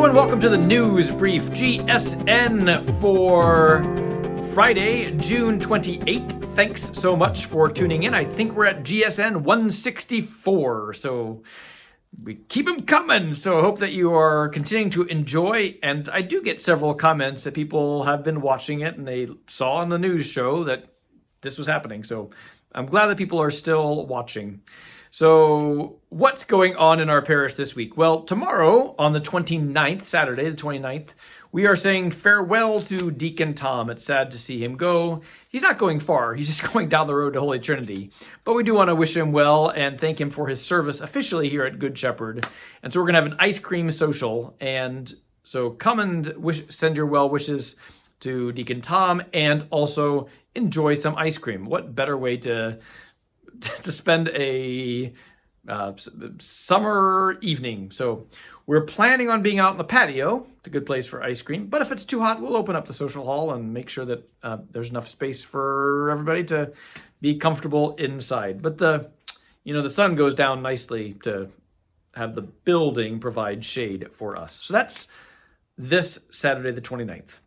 and welcome to the News Brief GSN for Friday, June 28th. Thanks so much for tuning in. I think we're at GSN 164, so we keep them coming. So I hope that you are continuing to enjoy, and I do get several comments that people have been watching it and they saw on the news show that this was happening. So I'm glad that people are still watching. So what's going on in our parish this week? Well, tomorrow on the 29th, Saturday the 29th, we are saying farewell to Deacon Tom. It's sad to see him go. He's not going far. He's just going down the road to Holy Trinity. But we do want to wish him well and thank him for his service officially here at Good Shepherd. And so we're going to have an ice cream social. And so come and send your well wishes to Deacon Tom and also enjoy some ice cream. What better way to spend a summer evening. So we're planning on being out in the patio. It's a good place for ice cream. But if it's too hot, we'll open up the social hall and make sure that there's enough space for everybody to be comfortable inside. But the sun goes down nicely to have the building provide shade for us. So that's this Saturday, the 29th.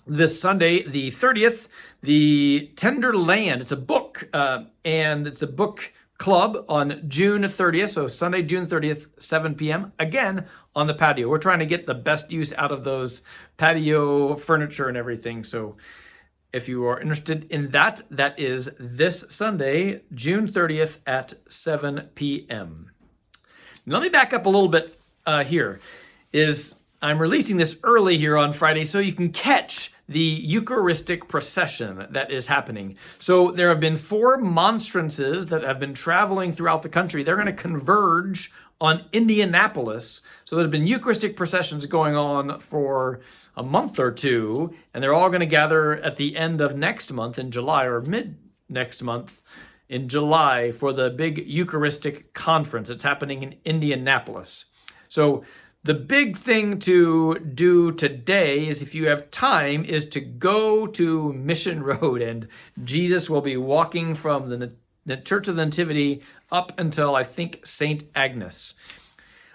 This Sunday, the 30th, The Tender Land. It's a book, and it's a book club on June 30th. So Sunday, June 30th, 7 p.m. Again, on the patio. We're trying to get the best use out of those patio furniture and everything. So if you are interested in that, that is this Sunday, June 30th at 7 p.m. Let me back up a little bit here. I'm releasing this early here on Friday so you can catch the Eucharistic procession that is happening. So there have been 4 monstrances that have been traveling throughout the country. They're going to converge on Indianapolis. So there's been Eucharistic processions going on for a month or two, and they're all going to gather at the end of next month in July, or mid next month in July, for the big Eucharistic conference. It's happening in Indianapolis. So the big thing to do today is, if you have time, is to go to Mission Road, and Jesus will be walking from the Church of the Nativity up until, I think, St. Agnes.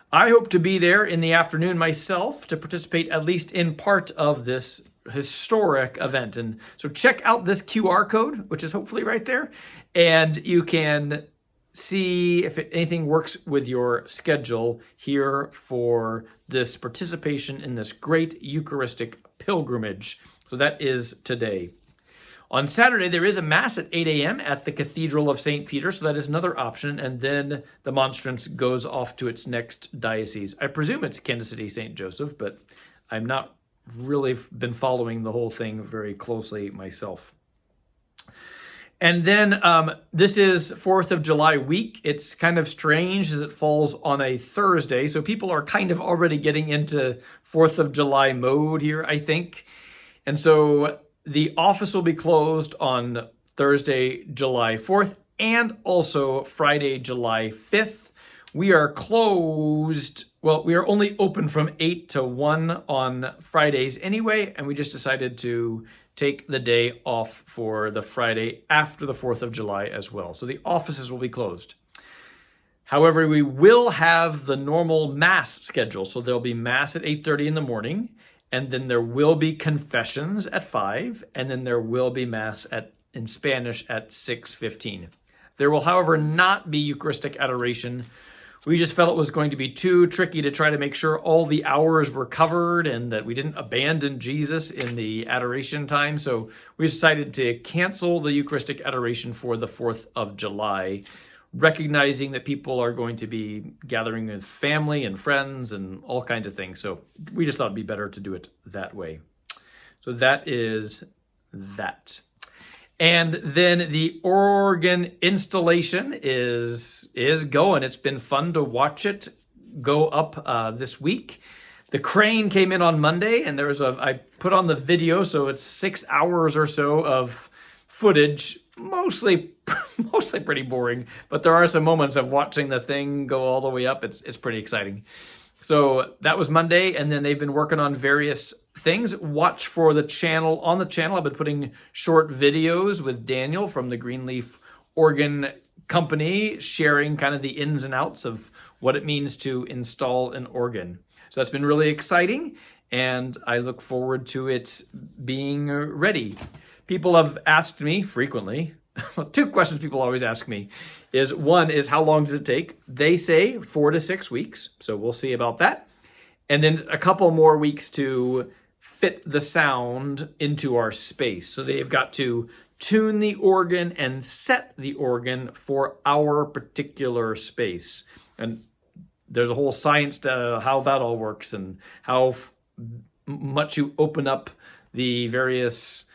I hope to be there in the afternoon myself to participate at least in part of this historic event. And so check out this QR code, which is hopefully right there, and you can see if anything works with your schedule here for this participation in this great Eucharistic pilgrimage. So that is today. On Saturday, there is a Mass at 8 a.m. at the Cathedral of St. Peter, so that is another option. And then the monstrance goes off to its next diocese. I presume it's Kansas City St. Joseph, but I'm not really been following the whole thing very closely myself. And then this is 4th of July week. It's kind of strange as it falls on a Thursday. So people are kind of already getting into 4th of July mode here, I think. And so the office will be closed on Thursday, July 4th, and also Friday, July 5th. We are closed. Well, we are only open from 8 to 1 on Fridays anyway, and we just decided to take the day off for the Friday after the 4th of July as well. So the offices will be closed. However, we will have the normal Mass schedule. So there'll be Mass at 8:30 in the morning, and then there will be confessions at 5, and then there will be Mass in Spanish at 6:15. There will, however, not be Eucharistic adoration. We just felt it was going to be too tricky to try to make sure all the hours were covered and that we didn't abandon Jesus in the adoration time. So we decided to cancel the Eucharistic adoration for the 4th of July, recognizing that people are going to be gathering with family and friends and all kinds of things. So we just thought it'd be better to do it that way. So that is that. And then the organ installation is going. It's been fun to watch it go up this week. The crane came in on Monday, and I put on the video, so it's 6 hours or so of footage, mostly pretty boring, but there are some moments of watching the thing go all the way up. It's pretty exciting. So that was Monday, and then they've been working on various things. Watch for the channel. On the channel, I've been putting short videos with Daniel from the Greenleaf Organ Company, sharing kind of the ins and outs of what it means to install an organ. So that's been really exciting, and I look forward to it being ready. People have asked me frequently, two questions people always ask me is, one is, how long does it take? They say 4 to 6 weeks, so we'll see about that. And then a couple more weeks to fit the sound into our space. So they've got to tune the organ and set the organ for our particular space. And there's a whole science to how that all works and how much you open up the various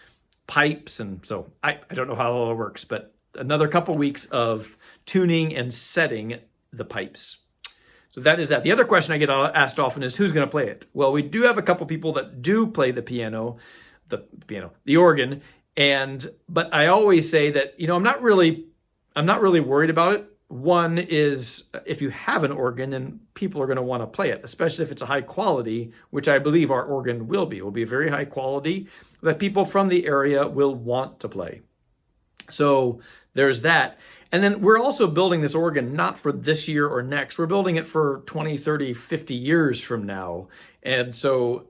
pipes. And so I don't know how it all works, but another couple weeks of tuning and setting the pipes. So that is that. The other question I get asked often is, who's going to play it? Well, we do have a couple people that do play the organ. But I always say that, I'm not really worried about it. One is, if you have an organ, then people are going to want to play it, especially if it's a high quality, which I believe our organ will be. It will be a very high quality that people from the area will want to play. So there's that. And then we're also building this organ not for this year or next. We're building it for 20, 30, 50 years from now. And so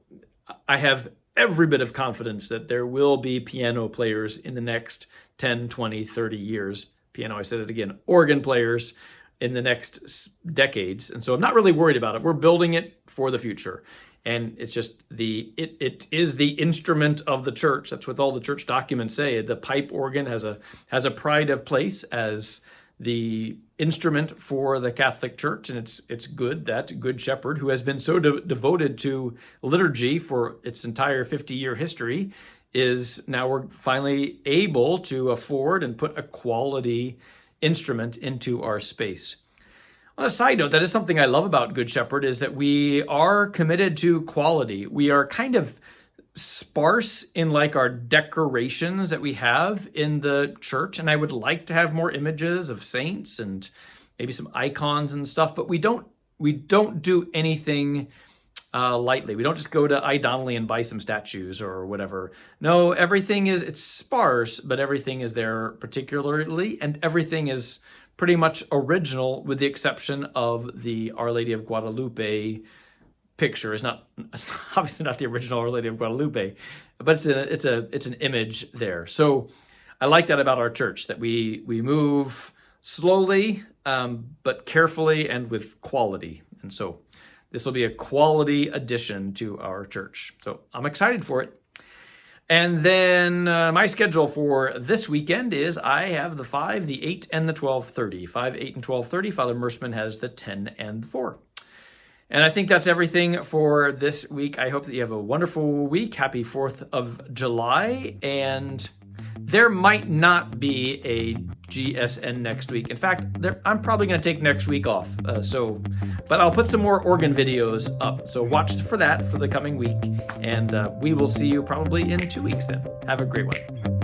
I have every bit of confidence that there will be piano players in the next 10, 20, 30 years. Piano, I said it again, organ players in the next decades. And so I'm not really worried about it. We're building it for the future. And it's just it is the instrument of the church. That's what all the church documents say. The pipe organ has a pride of place as the instrument for the Catholic Church, and it's good that Good Shepherd, who has been so devoted to liturgy for its entire 50-year history, is now we're finally able to afford and put a quality instrument into our space. On a side note, that is something I love about Good Shepherd, is that we are committed to quality. We are kind of sparse in like our decorations that we have in the church, and I would like to have more images of saints and maybe some icons and stuff, but we don't do anything lightly. We don't just go to iDonnelly and buy some statues or whatever. No, it's sparse, but everything is there particularly, and everything is pretty much original, with the exception of the Our Lady of Guadalupe picture. It's obviously not the original Our Lady of Guadalupe, but it's an image there. So I like that about our church, that we move slowly, but carefully and with quality. And so this will be a quality addition to our church. So I'm excited for it. And then my schedule for this weekend is I have the 5, the 8, and the 12:30. 5, 8, and 12:30. Father Mersman has the 10 and the 4. And I think that's everything for this week. I hope that you have a wonderful week. Happy 4th of July. And there might not be a GSN next week. In fact, I'm probably going to take next week off. But I'll put some more organ videos up. So watch for that for the coming week. And we will see you probably in 2 weeks then. Have a great one.